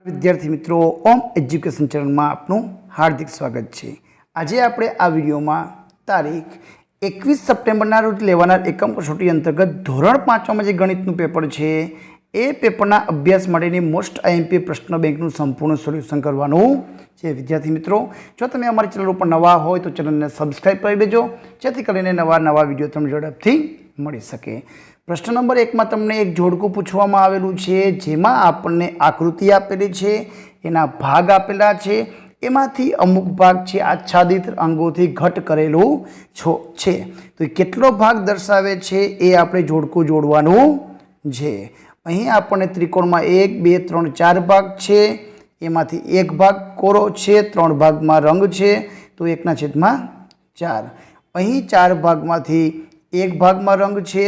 विद्यार्थी मित्रों ओम education channel में आपनु हार्दिक स्वागत है। आज आपणे आ विडियो में तारीख 21 सप्टेम्बर रोज लेवाना एकम कसोटी अंतर्गत धोरण 5 में गणितनु पेपर है ए पेपरना अभ्यास माटेनी मोस्ट आईएमपी प्रश्न बेंकनु संपूर्ण सोल्यूशन करवानुं छे। विद्यार्थी मित्रों जो तमे अमारी चैनल पर नवा होय तो चैनल ने सब्सक्राइब कर देजो जेथी करीने नवा नवा विडियो तमने झड़पथी मळी सके। प्रश्न नंबर 1 में तमने एक जोड़कું पूछवामां आवेलुं छे जेमां आपणे आकृति आपेली छे एना भाग आपेला छे एमांथी अमुक भाग छे आच्छादित अंगोथी घट करेलुं छे तो केटलो भाग दर्शावे छे ए आपणे जोड़कું जोड़वानुं छे। અહીં આપણને ત્રિકોણમાં 1 2 3 4 ભાગ છે એમાંથી એક ભાગ કોરો છે 3 ભાગમાં રંગ છે તો 1/4। અહીં 4 ભાગમાંથી એક ભાગમાં રંગ છે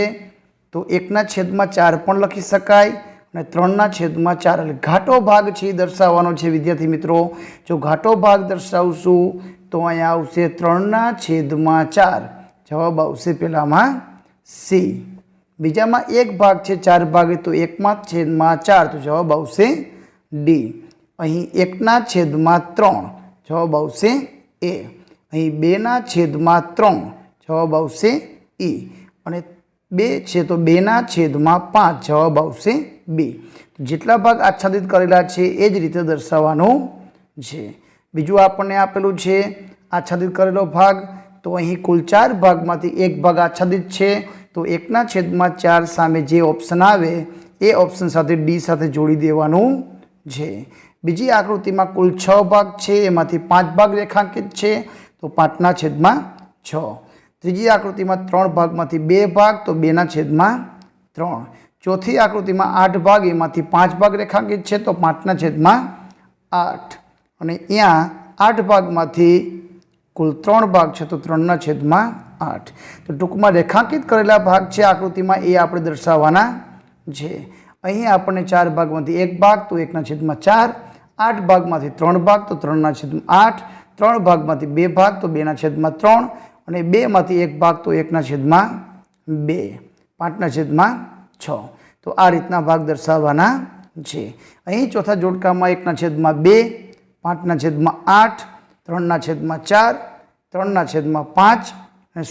तो 1/4 पण लखी शकाय અને 3/4 એટલે ઘાટો ભાગ છે દર્શાવવાનો છે। વિદ્યાર્થી મિત્રો જો ઘાટો ભાગ દર્શાવશું તો અહીંયા આવશે 3/4 જવાબ આવશે પહેલામાં સી। बीजामां एक भाग है 4 भागे तो 1/4 तो जवाब आवशे डी। अहीं 1/3 जवाब आवशे ए। अहीं 2/3 जवाब आवशे ई अने 2 छे तो 2/5 जवाब आवशे बी। तो जेटला भाग आच्छादित करेला छे ए ज रीते दर्शाववानुं छे। बीजुं आपणे आपेलुं छे आच्छादित करेलो भाग तो अहीं कुल 4 भागमांथी एक भाग आच्छादित छे तो 1/4 सामे जे ऑप्शन आवे ए ऑप्शन साथे डी साथे जोड़ी देवानुं छे। बीजी आकृति में कुल 6 भाग छे एमांथी 5 भाग रेखांकित छे तो 5/6। त्रीजी आकृति में 3 भागमांथी 2 भाग तो 2/3। चौथी आकृति में 8 भाग एमांथी 5 भाग रेखांकित छे तो 5/8 अने अहींया 8 भागमांथी कुल 3 भाग है तो 3/8। तो टूंक में रेखांकित करेला भाग है आकृति में ए आपणे दर्शाववाना छे। अहीं आपणे 4 भाग में 1 भाग तो 1/4, 8 भाग में 3 भाग तो 3/8, 3 भाग में 2 भाग तो 2/3 और 2 में 1 भाग तो 1/2, 5/6। तो आ रीतना भाग दर्शाववाना छे। अहीं चौथा जोड़का में 1/2, 5/8, 3/4, 3/5 અને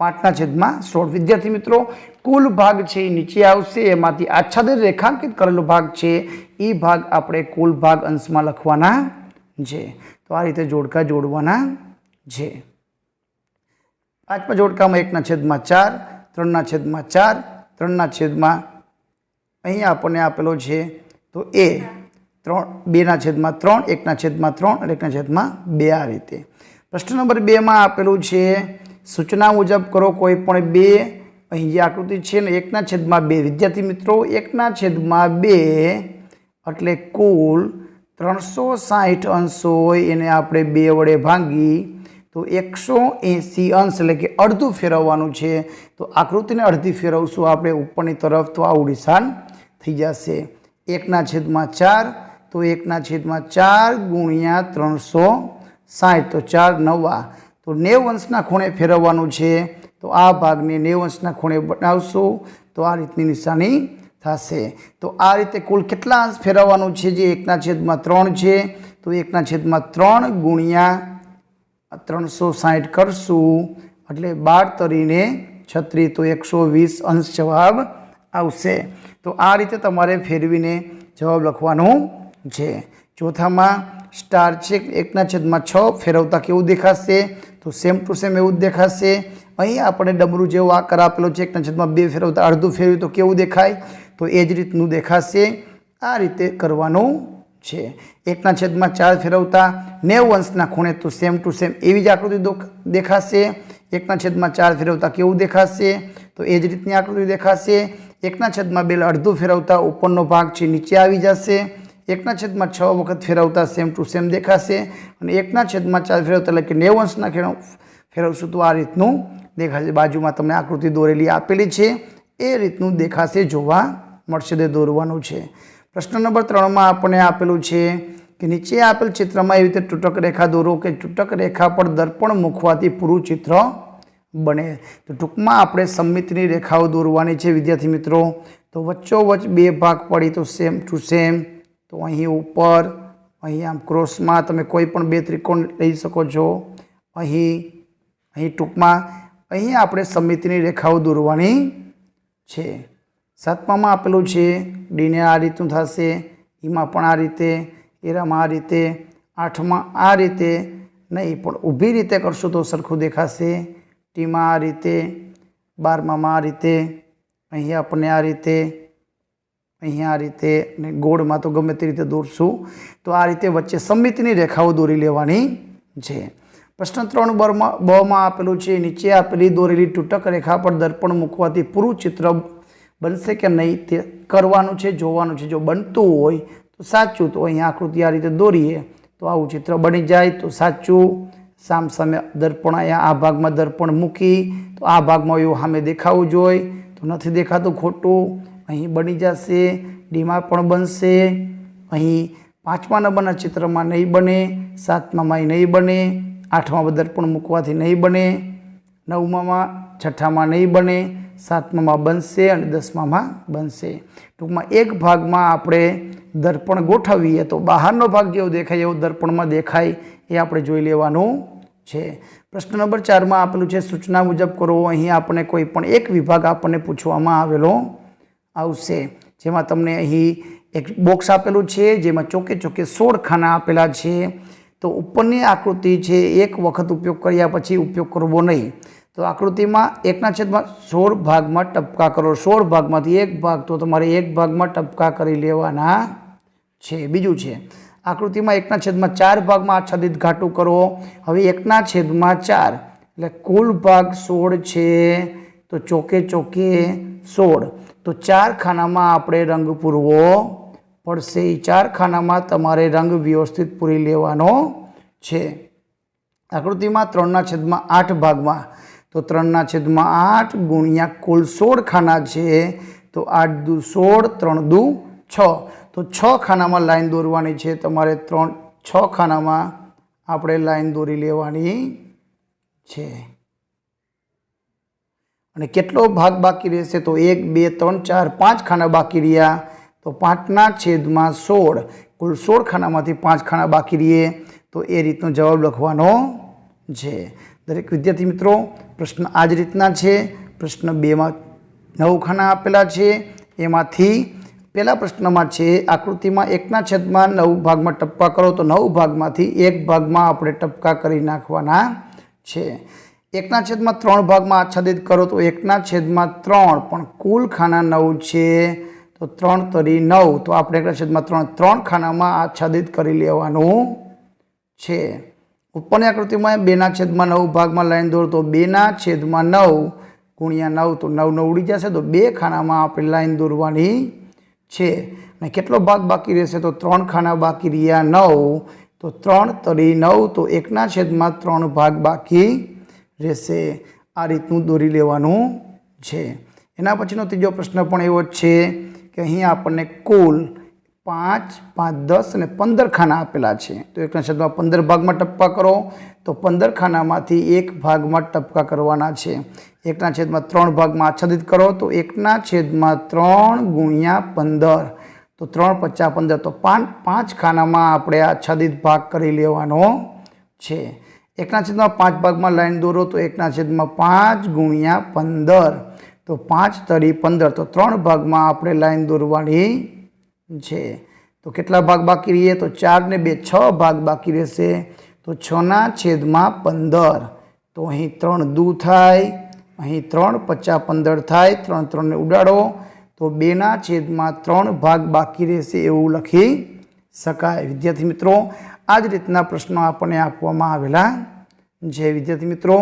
5/16। विद्यार्थी मित्रों कुल भाग है नीचे आवशे एमांथी आच्छादित रेखांकित करेलो भाग है ई भाग आपणे कुल भाग अंश में लखवाना छे। तो आ रीते जोड़का जोड़वाना छे। 5मा जोड़का में 1/4, 3/4, 3 अहीं आपणे आपेलो छे तो ए 2/3, 1/3 और 1/2 आ रीते। प्रश्न नंबर 2 में आपेलू है सूचना मुजब करो कोईपण 2 अहीं जे आकृति है ने 1/2। विद्यार्थी मित्रों 1/2 एटले कुल 360 अंश होय एने आपणे 2 वडे भांगी तो 180 अंश एटले के अर्धुं फेरववानुं छे। तो आकृति ने अर्धी फेरवशुं आपणे उपरनी तरफ तो आवुं निशान थई जशे। 1/4 तो 1/4 गुणिया 360 तो 4 9 तो 90 अंशना खूणे फेरववानुं छे। तो आ भागने 90 अंशना खूणे बनावशुं तो आ रीतनी निशानी थशे। तो आ रीते कुल केटला अंश फेरववानुं छे जे 1/3 छे तो 1/3 गुणिया 360 करशुं એટલે 12 તરીને 36 तो 120 अंश जवाब आवशे। तो आ रीते तमारे फेरवीने जवाब लखवानुं छे। चौथामां स्टार छे 1/6 फेरवता केवुं देखाशे तो सेम टू सेम एवुं देखाशे। अहीं आपणे डमरू जेवो आकार आपेलो छे 1/2 फेरवता अर्धुं फेरव्युं तो केवुं देखाय तो ए ज रीतनुं देखाशे। आ रीते करवानुं छे। 1/4 फेरवता 90 अंशना खूणे तो सेम टू सेम एवी ज आकृति देखाशे। 1/4 फेरवता केवुं देखाशे तो ए ज रीतनी आकृति देखाशे। 1/2 अर्धुं फेरवता उपरनो भाग छे नीचे आवी जशे। 1/6 वखत फेरवता सेम टू सेम देखाशे और 1/4 फेरवता एटले के 90 अंशना फेरवशुं तो आ रीतनुं देखाशे। बाजुमां तमने आकृति दोरेली आपेली छे ए रीतनुं देखाशे जोवा मळशे ते दोरवानुं छे। प्रश्न नंबर 3 में आपणे आपेलुं छे कि नीचे आपेल चित्र में एवी रीते टूटक रेखा दोरो कि टूटक रेखा पर दर्पण मूकवाथी पूरुं चित्र बने। तो टूंक में आपणे सममितिनी रेखाओ दोरवानी छे। विद्यार्थी मित्रों तो वच्चोवच 2 भाग पड़ी तो सेम टू सेम तो तो अहीं ऊपर अहीं आम क्रॉसमां तमे कोई पण बे त्रिकोण लई शको छो। अहीं टूंकमां अहीं आपणे सममितिनी रेखाओ दોરવાની છે। 7મામાં आपेલુं छे डी ने आ रीतनुं थशे, ईमां पण आ रीते, एरामां आ रीते, 8मां आ रीते नहीं पण ऊभी रीते करशो तो सरखुं देखाशे। टीमां आ रीते, 12मां आ रीते, अहीं आपणे आ रीते, अहीं आ रीते ने गोळमां तो गमे ते रीते दોરशुं। तो आ रीते वच्चे सममितिनी रेखाओ दોરી लेवानी छे। प्रश्न 3 ब मां आपेलुं छे नीचे आपेली दોરેલી तूटक रेखा पर दर्पण मूकवाथी पूरुं चित्र बनशे के नहीं ते करवानुं छे, जोवानुं छे। जो बनतुं होय तो साचुं, तो अहीं आकृति आ रीते दોરીए तो आवुं चित्र बनी जाय तो साचुं। सामसामे दर्पण अहींया आ भागमां दर्पण मूकी तो आ भागमां एवुं सामे देखावुं जोईए तो नथी देखातुं, खोटुं। अहीं बनी जशे, डीमां पण बनशे। अहीं 5मा नंबरना चित्रमां नहीं बने, 7मां नहीं बने, 8मां दर्पण मूकवाथी नहीं बने, 9मां 6मां नहीं बने, 7मां बनशे अने 10मां बनशे। टूंकमां एक भागमां आपणे दर्पण गोठवीए तो बहारनो भाग जेवो देखाय एवो दर्पणमां देखाय ए आपणे जोई लेवानुं छे। प्रश्न नंबर 4 में आपेलुं छे सूचना मुजब करो। अहीं आपणे कोई पण एक विभाग आपणे पूछवामां आवेलो आवशे, जेमां तमने अहीं एक बॉक्स आपेलुं छे जेमां चोके चोके 16 खाना आपेला छे। तो उपरनी आकृति छे एक वखत उपयोग कर्या पछी उपयोग करवो नहीं। तो आकृति में 1/16 भाग में टपका करो। 16 भाग में एक भाग तो तमारे एक भाग में टपका करी लेवाना छे। बीजू छे आकृति में 1/4 भाग में आच्छादित घाटू करो। हवे 1/4 एटले कुल भाग 16 छे तो चोके चोके 16 तो 4 खाना में आपणे रंग पूरवो पड़शे। 4 खाना में तमारे रंग व्यवस्थित पूरी लेवानो छे। आकृति में 3/8 भाग में तो 3/8 गुणिया कुल 16 खाना छे तो 8 दू 16, 3 दू 6 तो 6 खाना में लाइन दौरवानी छे। तमारे 6 खाना में आपणे लाइन दौरी लेवानी छे। अने केटलो भाग बाकी रहेशे तो 1, 2, 3, 4, 5 खाना बाकी रह्या तो 5/16 कुल 16 खाना में 5 खाना बाकी रहे तो ए रीतनो जवाब लखवानो छे। दरेक विद्यार्थी मित्रों प्रश्न आज रीतना छे। प्रश्न 2 में 9 खाना आपेला छे। एमांथी पहला प्रश्न में छे आकृति में 1/9 भाग में टपका करो तो 9 भाग में 1 भाग में आपणे टपका करी नाखवाना छे। 1/3 भाग में आच्छादित करो तो 1/3 पण कुल खाना 9 छे तो 3 तरी 9 तो आपणे 1/3 खाना में आच्छादित करी लेवानुं छे। उपरनी आकृति में 2/9 भाग में लाइन दौर तो 2/9 गुणिया 9 तो 9 9 उड़ी जशे तो 2 खाना में आपणे लाइन दौरवानी छे। ने केटलो भाग बाकी रहेशे तो 3 खाना बाकी रह्या 9 तो 3 तरी 9 तो 1/3 भाग बाकी रहेशे। आ रीतनुं दौरी लेवानुं छे। एना पछीनो तीजो प्रश्न पण एवो छे कि अहीं आपणे कुल 5, 5, 10 અને 15 खाना आपेला छे। तो 1/15 भाग में टपका करो तो 15 खाना में 1 भाग में टपका करवाना छे। 1/3 भाग में आच्छादित करो तो 1/3 गुणिया 15 तो 3 × 5 = 15 तो 5 खाना में आपणे आच्छादित भाग करी लेवानो छे। 1/5 भाग में लाइन दौरो तो 1/5 गुणिया 15 तो 5 तरी 15 तो 3 भाग में आपणे लाइन दौरवानी छे। तो केटला भाग बाकी रहे तो 4 ने 2 6 भाग बाकी रहेशे तो 6/15 तो अहीं 3 दू थाय, अहीं 3 × 5 = 15 थाय। 3 3 ने उडाड़ो तो 2/3 भाग बाकी रहेशे एवुं लखी शकाय। विद्यार्थी मित्रों आज रीतना प्रश्नो आपणे आपवामां आवेला छे। विद्यार्थी मित्रों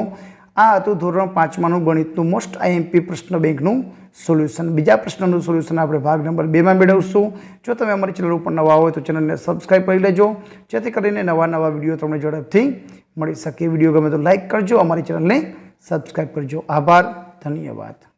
आ हतुं धोरण 5मानुं गणितनुं मोस्ट आईएमपी प्रश्न बेंकनुं सोल्यूशन। बीजा प्रश्ननुं सोल्यूशन आपणे भाग नंबर 2 में मेळवीशुं। जो तमे अमारी चेनल पर नवा होय तो चेनलने सब्सक्राइब करी लेजो जेथी करीने नवा नवा विडियो तमने झड़पथी मळी शके। विडियो गमे तो लाइक करजो, अमारी चेनलने सब्सक्राइब करजो। आभार, धन्यवाद।